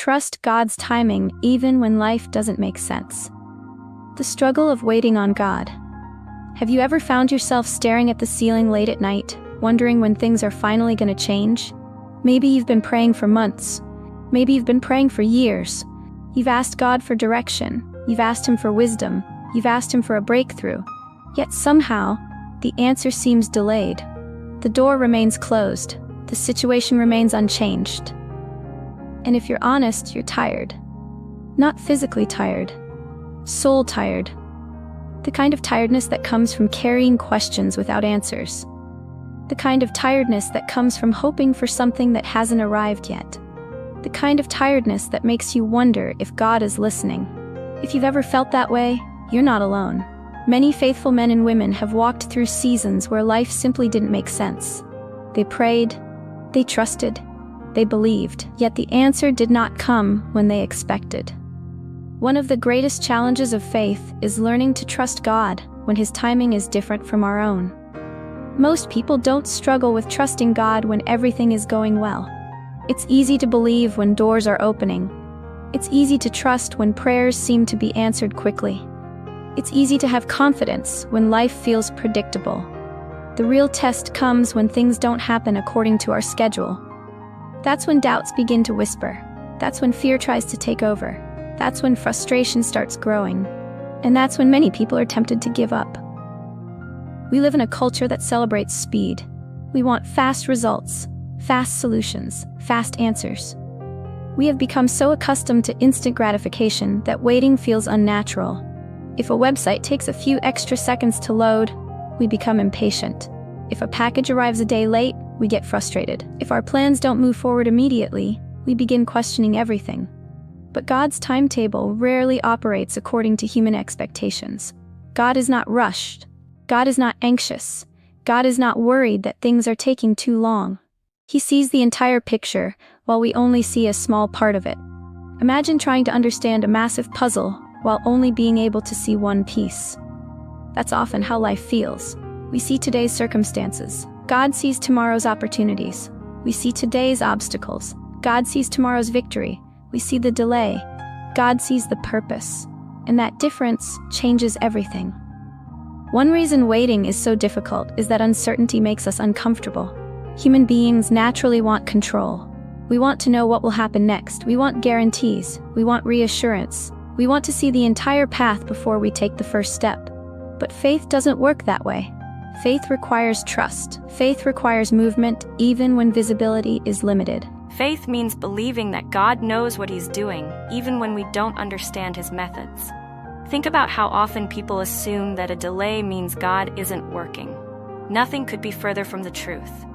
trust God's timing even when life doesn't make sense. The struggle of waiting on God. Have you ever found yourself staring at the ceiling late at night, wondering when things are finally going to change? Maybe you've been praying for months. Maybe you've been praying for years. You've asked God for direction. You've asked Him for wisdom. You've asked Him for a breakthrough. Yet somehow, the answer seems delayed. The door remains closed. The situation remains unchanged. And if you're honest, you're tired. Not physically tired. Soul tired. The kind of tiredness that comes from carrying questions without answers. The kind of tiredness that comes from hoping for something that hasn't arrived yet. The kind of tiredness that makes you wonder if God is listening. If you've ever felt that way, you're not alone. Many faithful men and women have walked through seasons where life simply didn't make sense. They prayed, they trusted, they believed, yet the answer did not come when they expected. One of the greatest challenges of faith is learning to trust God when His timing is different from our own. Most people don't struggle with trusting God when everything is going well. It's easy to believe when doors are opening. It's easy to trust when prayers seem to be answered quickly. It's easy to have confidence when life feels predictable. The real test comes when things don't happen according to our schedule. That's when doubts begin to whisper. That's when fear tries to take over. That's when frustration starts growing. And that's when many people are tempted to give up. We live in a culture that celebrates speed. We want fast results, fast solutions, fast answers. We have become so accustomed to instant gratification that waiting feels unnatural. If a website takes a few extra seconds to load, we become impatient. If a package arrives a day late, we get frustrated. If our plans don't move forward immediately, we begin questioning everything. But God's timetable rarely operates according to human expectations. God is not rushed. God is not anxious. God is not worried that things are taking too long. He sees the entire picture, while we only see a small part of it. Imagine trying to understand a massive puzzle while only being able to see one piece. That's often how life feels. We see today's circumstances. God sees tomorrow's opportunities. We see today's obstacles. God sees tomorrow's victory. We see the delay. God sees the purpose. And that difference changes everything. One reason waiting is so difficult is that uncertainty makes us uncomfortable. Human beings naturally want control. We want to know what will happen next. We want guarantees. We want reassurance. We want to see the entire path before we take the first step. But faith doesn't work that way. Faith requires trust. Faith requires movement, even when visibility is limited. Faith means believing that God knows what He's doing, even when we don't understand His methods. Think about how often people assume that a delay means God isn't working. Nothing could be further from the truth.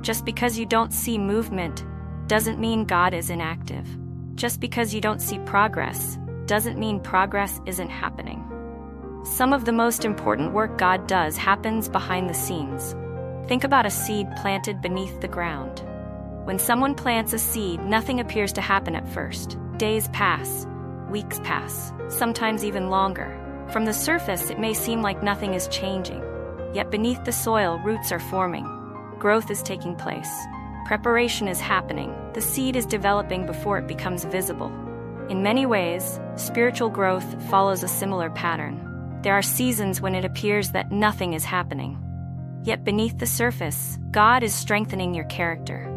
Just because you don't see movement doesn't mean God is inactive. Just because you don't see progress doesn't mean progress isn't happening. Some of the most important work God does happens behind the scenes. Think about a seed planted beneath the ground. When someone plants a seed, nothing appears to happen at first. Days pass, weeks pass, sometimes even longer. From the surface, it may seem like nothing is changing. Yet beneath the soil, roots are forming. Growth is taking place. Preparation is happening. The seed is developing before it becomes visible. In many ways, spiritual growth follows a similar pattern. There are seasons when it appears that nothing is happening. Yet beneath the surface, God is strengthening your character.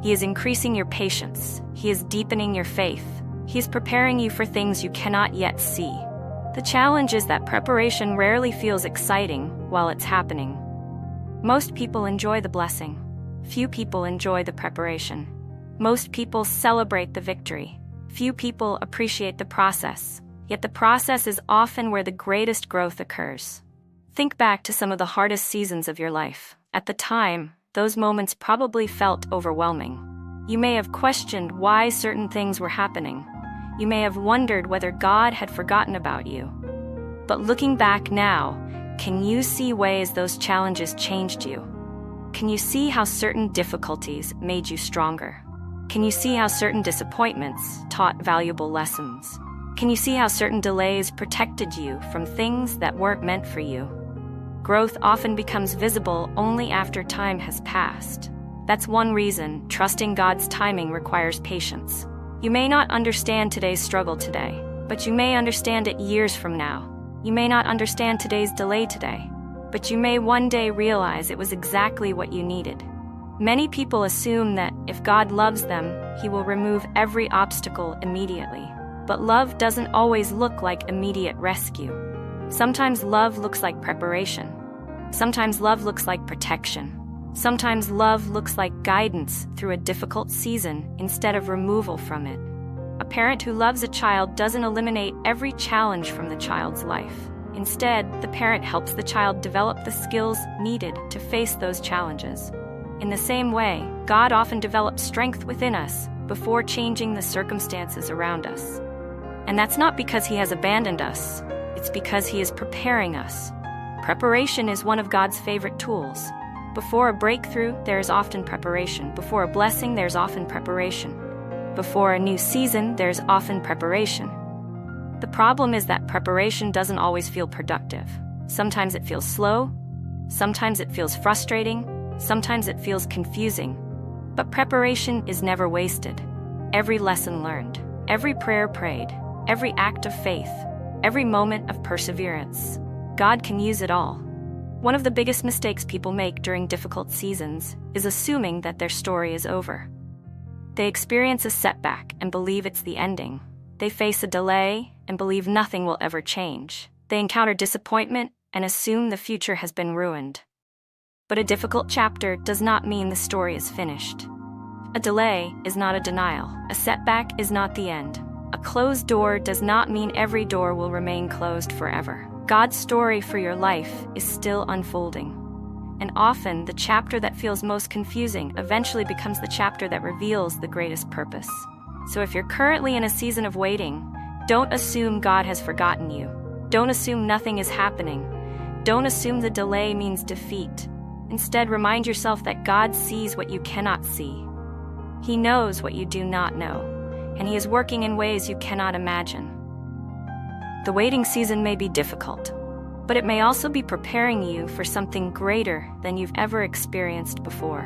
He is increasing your patience. He is deepening your faith. He is preparing you for things you cannot yet see. The challenge is that preparation rarely feels exciting while it's happening. Most people enjoy the blessing. Few people enjoy the preparation. Most people celebrate the victory. Few people appreciate the process. Yet the process is often where the greatest growth occurs. Think back to some of the hardest seasons of your life. At the time, those moments probably felt overwhelming. You may have questioned why certain things were happening. You may have wondered whether God had forgotten about you. But looking back now, can you see ways those challenges changed you? Can you see how certain difficulties made you stronger? Can you see how certain disappointments taught valuable lessons? Can you see how certain delays protected you from things that weren't meant for you? Growth often becomes visible only after time has passed. That's one reason trusting God's timing requires patience. You may not understand today's struggle today, but you may understand it years from now. You may not understand today's delay today, but you may one day realize it was exactly what you needed. Many people assume that if God loves them, He will remove every obstacle immediately. But love doesn't always look like immediate rescue. Sometimes love looks like preparation. Sometimes love looks like protection. Sometimes love looks like guidance through a difficult season instead of removal from it. A parent who loves a child doesn't eliminate every challenge from the child's life. Instead, the parent helps the child develop the skills needed to face those challenges. In the same way, God often develops strength within us before changing the circumstances around us. And that's not because He has abandoned us, it's because He is preparing us. Preparation is one of God's favorite tools. Before a breakthrough, there is often preparation. Before a blessing, there's often preparation. Before a new season, there's often preparation. The problem is that preparation doesn't always feel productive. Sometimes it feels slow, sometimes it feels frustrating, sometimes it feels confusing. But preparation is never wasted. Every lesson learned, every prayer prayed, every act of faith, every moment of perseverance, God can use it all. One of the biggest mistakes people make during difficult seasons is assuming that their story is over. They experience a setback and believe it's the ending. They face a delay and believe nothing will ever change. They encounter disappointment and assume the future has been ruined. But a difficult chapter does not mean the story is finished. A delay is not a denial. A setback is not the end. A closed door does not mean every door will remain closed forever. God's story for your life is still unfolding. And often, the chapter that feels most confusing eventually becomes the chapter that reveals the greatest purpose. So if you're currently in a season of waiting, don't assume God has forgotten you. Don't assume nothing is happening. Don't assume the delay means defeat. Instead, remind yourself that God sees what you cannot see. He knows what you do not know, and He is working in ways you cannot imagine. The waiting season may be difficult, but it may also be preparing you for something greater than you've ever experienced before.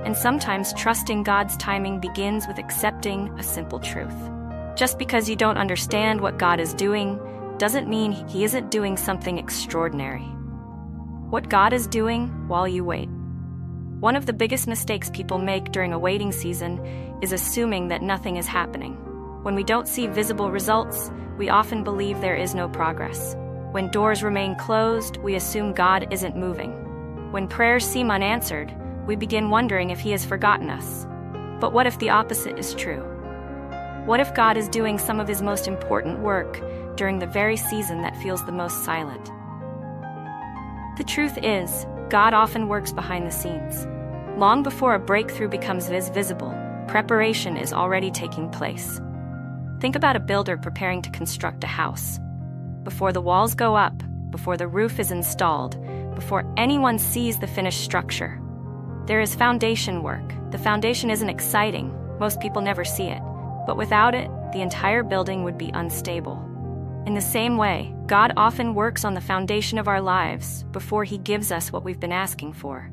And sometimes trusting God's timing begins with accepting a simple truth. Just because you don't understand what God is doing doesn't mean He isn't doing something extraordinary. What God is doing while you wait. One of the biggest mistakes people make during a waiting season is assuming that nothing is happening. When we don't see visible results, we often believe there is no progress. When doors remain closed, we assume God isn't moving. When prayers seem unanswered, we begin wondering if He has forgotten us. But what if the opposite is true? What if God is doing some of His most important work during the very season that feels the most silent? The truth is, God often works behind the scenes. Long before a breakthrough becomes visible, preparation is already taking place. Think about a builder preparing to construct a house. Before the walls go up, before the roof is installed, before anyone sees the finished structure, there is foundation work. The foundation isn't exciting, most people never see it, but without it, the entire building would be unstable. In the same way, God often works on the foundation of our lives before He gives us what we've been asking for.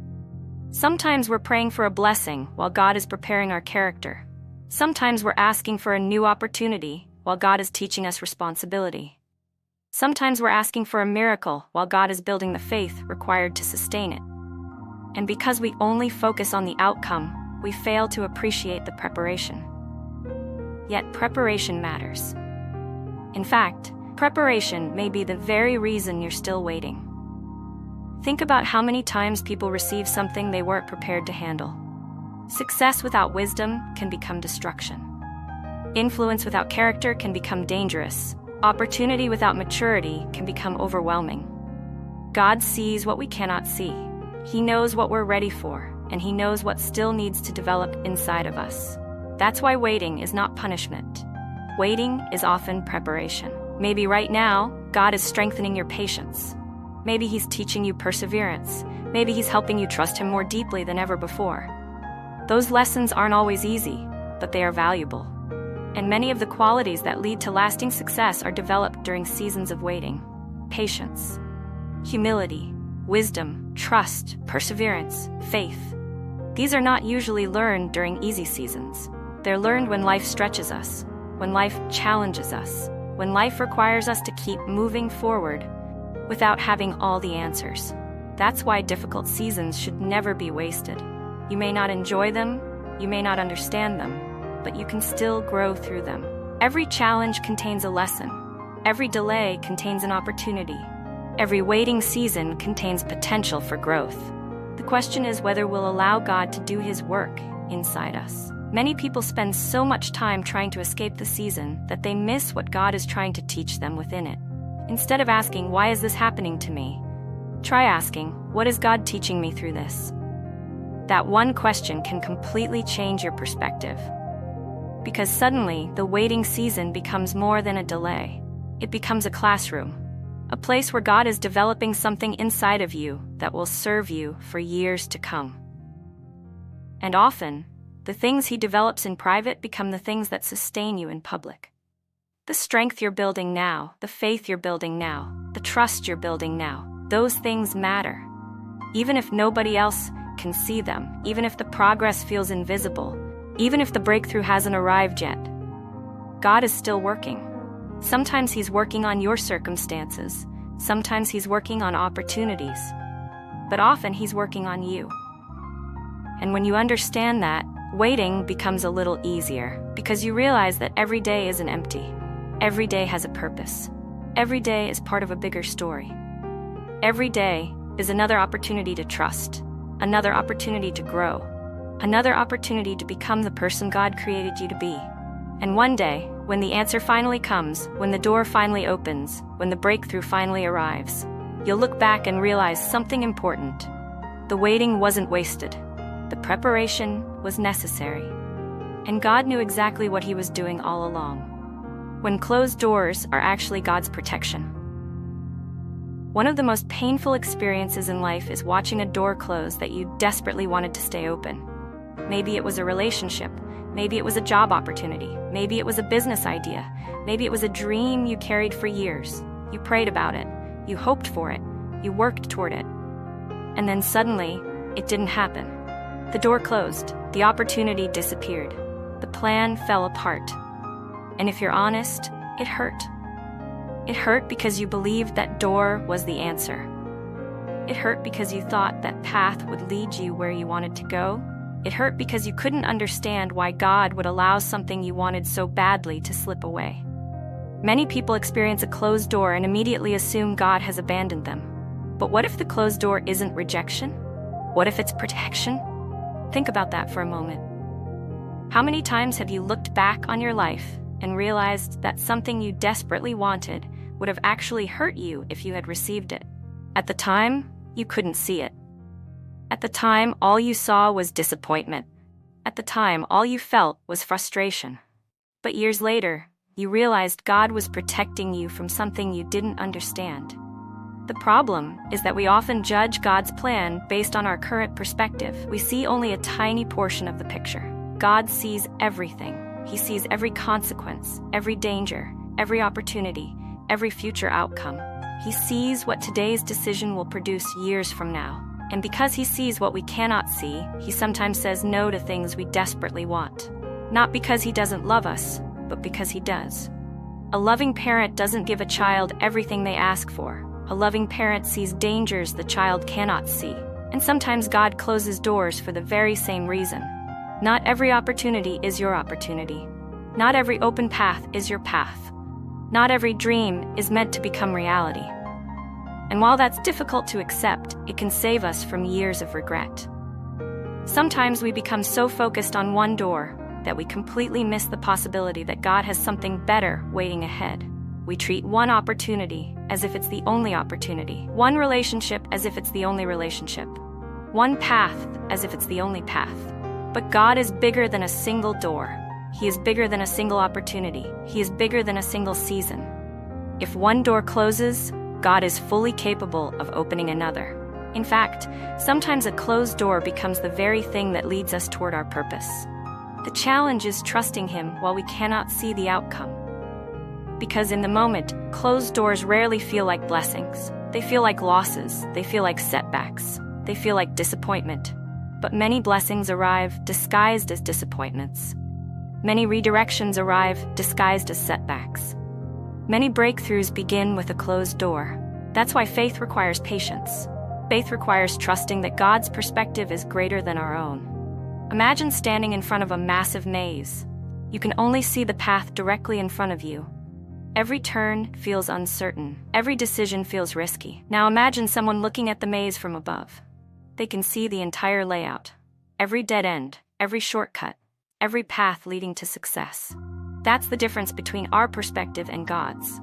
Sometimes we're praying for a blessing while God is preparing our character. Sometimes we're asking for a new opportunity while God is teaching us responsibility. Sometimes we're asking for a miracle while God is building the faith required to sustain it. And because we only focus on the outcome, we fail to appreciate the preparation. Yet preparation matters. In fact, preparation may be the very reason you're still waiting. Think about how many times people receive something they weren't prepared to handle. Success without wisdom can become destruction. Influence without character can become dangerous. Opportunity without maturity can become overwhelming. God sees what we cannot see. He knows what we're ready for, and He knows what still needs to develop inside of us. That's why waiting is not punishment. Waiting is often preparation. Maybe right now, God is strengthening your patience. Maybe He's teaching you perseverance. Maybe He's helping you trust Him more deeply than ever before. Those lessons aren't always easy, but they are valuable. And many of the qualities that lead to lasting success are developed during seasons of waiting. Patience, humility, wisdom, trust, perseverance, faith. These are not usually learned during easy seasons. They're learned when life stretches us, when life challenges us, when life requires us to keep moving forward without having all the answers. That's why difficult seasons should never be wasted. You may not enjoy them, you may not understand them, but you can still grow through them. Every challenge contains a lesson. Every delay contains an opportunity. Every waiting season contains potential for growth. The question is whether we'll allow God to do His work inside us. Many people spend so much time trying to escape the season that they miss what God is trying to teach them within it. Instead of asking, "Why is this happening to me?" try asking, "What is God teaching me through this?" That one question can completely change your perspective. Because suddenly, the waiting season becomes more than a delay. It becomes a classroom, a place where God is developing something inside of you that will serve you for years to come. And often, the things He develops in private become the things that sustain you in public. The strength you're building now, the faith you're building now, the trust you're building now, those things matter. Even if nobody else can see them, even if the progress feels invisible, even if the breakthrough hasn't arrived yet, God is still working. Sometimes He's working on your circumstances, sometimes He's working on opportunities, but often He's working on you. And when you understand that, waiting becomes a little easier, because you realize that every day isn't empty. Every day has a purpose. Every day is part of a bigger story. Every day is another opportunity to trust, another opportunity to grow, another opportunity to become the person God created you to be. And one day, when the answer finally comes, when the door finally opens, when the breakthrough finally arrives, you'll look back and realize something important. The waiting wasn't wasted. The preparation was necessary. And God knew exactly what He was doing all along. When closed doors are actually God's protection. One of the most painful experiences in life is watching a door close that you desperately wanted to stay open. Maybe it was a relationship, maybe it was a job opportunity, maybe it was a business idea, maybe it was a dream you carried for years. You prayed about it, you hoped for it, you worked toward it. And then suddenly, it didn't happen. The door closed, the opportunity disappeared, the plan fell apart. And if you're honest, it hurt. It hurt because you believed that door was the answer. It hurt because you thought that path would lead you where you wanted to go. It hurt because you couldn't understand why God would allow something you wanted so badly to slip away. Many people experience a closed door and immediately assume God has abandoned them. But what if the closed door isn't rejection? What if it's protection? Think about that for a moment. How many times have you looked back on your life and realized that something you desperately wanted would have actually hurt you if you had received it? At the time, you couldn't see it. At the time, all you saw was disappointment. At the time, all you felt was frustration. But years later, you realized God was protecting you from something you didn't understand. The problem is that we often judge God's plan based on our current perspective. We see only a tiny portion of the picture. God sees everything. He sees every consequence, every danger, every opportunity, every future outcome. He sees what today's decision will produce years from now. And because He sees what we cannot see, He sometimes says no to things we desperately want. Not because He doesn't love us, but because He does. A loving parent doesn't give a child everything they ask for. A loving parent sees dangers the child cannot see. And sometimes God closes doors for the very same reason. Not every opportunity is your opportunity. Not every open path is your path. Not every dream is meant to become reality. And while that's difficult to accept, it can save us from years of regret. Sometimes we become so focused on one door that we completely miss the possibility that God has something better waiting ahead. We treat one opportunity as if it's the only opportunity, one relationship as if it's the only relationship, one path as if it's the only path. But God is bigger than a single door. He is bigger than a single opportunity. He is bigger than a single season. If one door closes, God is fully capable of opening another. In fact, sometimes a closed door becomes the very thing that leads us toward our purpose. The challenge is trusting Him while we cannot see the outcome. Because in the moment, closed doors rarely feel like blessings. They feel like losses. They feel like setbacks. They feel like disappointment. But many blessings arrive disguised as disappointments. Many redirections arrive disguised as setbacks. Many breakthroughs begin with a closed door. That's why faith requires patience. Faith requires trusting that God's perspective is greater than our own. Imagine standing in front of a massive maze. You can only see the path directly in front of you. Every turn feels uncertain. Every decision feels risky. Now imagine someone looking at the maze from above. They can see the entire layout. Every dead end, every shortcut, every path leading to success. That's the difference between our perspective and God's.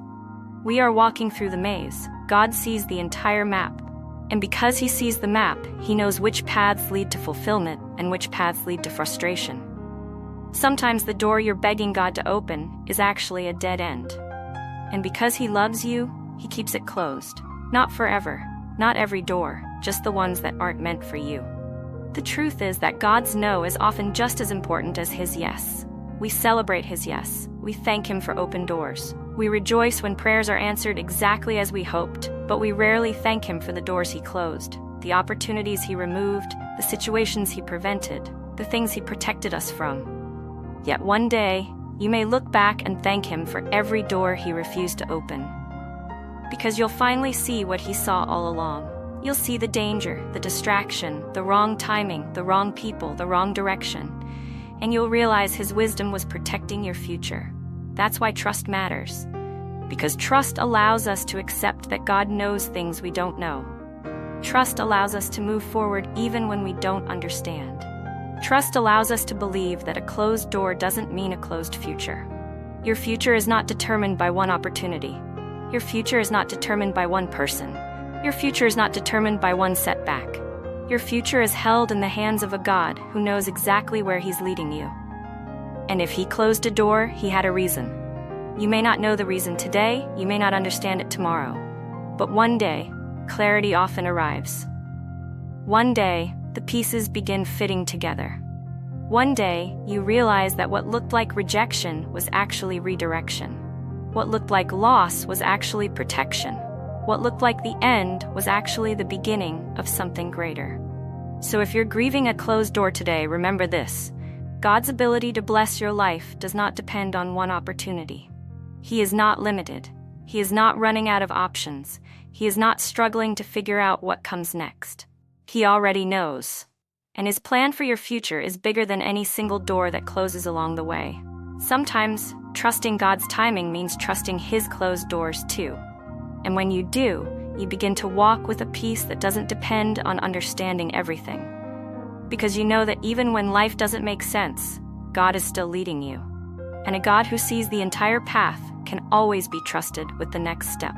We are walking through the maze. God sees the entire map. And because he sees the map, he knows which paths lead to fulfillment and which paths lead to frustration. Sometimes the door you're begging God to open is actually a dead end. And because he loves you, he keeps it closed. Not forever, not every door, just the ones that aren't meant for you. The truth is that God's no is often just as important as his yes. We celebrate his yes. We thank him for open doors. We rejoice when prayers are answered exactly as we hoped, but we rarely thank him for the doors he closed, the opportunities he removed, the situations he prevented, the things he protected us from. Yet one day, you may look back and thank him for every door he refused to open. Because you'll finally see what he saw all along. You'll see the danger, the distraction, the wrong timing, the wrong people, the wrong direction. And you'll realize his wisdom was protecting your future. That's why trust matters. Because trust allows us to accept that God knows things we don't know. Trust allows us to move forward even when we don't understand. Trust allows us to believe that a closed door doesn't mean a closed future. Your future is not determined by one opportunity. Your future is not determined by one person. Your future is not determined by one setback. Your future is held in the hands of a God who knows exactly where he's leading you. And if he closed a door, he had a reason. You may not know the reason today, you may not understand it tomorrow. But one day, clarity often arrives. One day, the pieces begin fitting together. One day, you realize that what looked like rejection was actually redirection. What looked like loss was actually protection. What looked like the end was actually the beginning of something greater. So if you're grieving a closed door today, remember this. God's ability to bless your life does not depend on one opportunity. He is not limited. He is not running out of options. He is not struggling to figure out what comes next. He already knows. And his plan for your future is bigger than any single door that closes along the way. Sometimes, trusting God's timing means trusting his closed doors too. And when you do, you begin to walk with a peace that doesn't depend on understanding everything. Because you know that even when life doesn't make sense, God is still leading you. And a God who sees the entire path can always be trusted with the next step.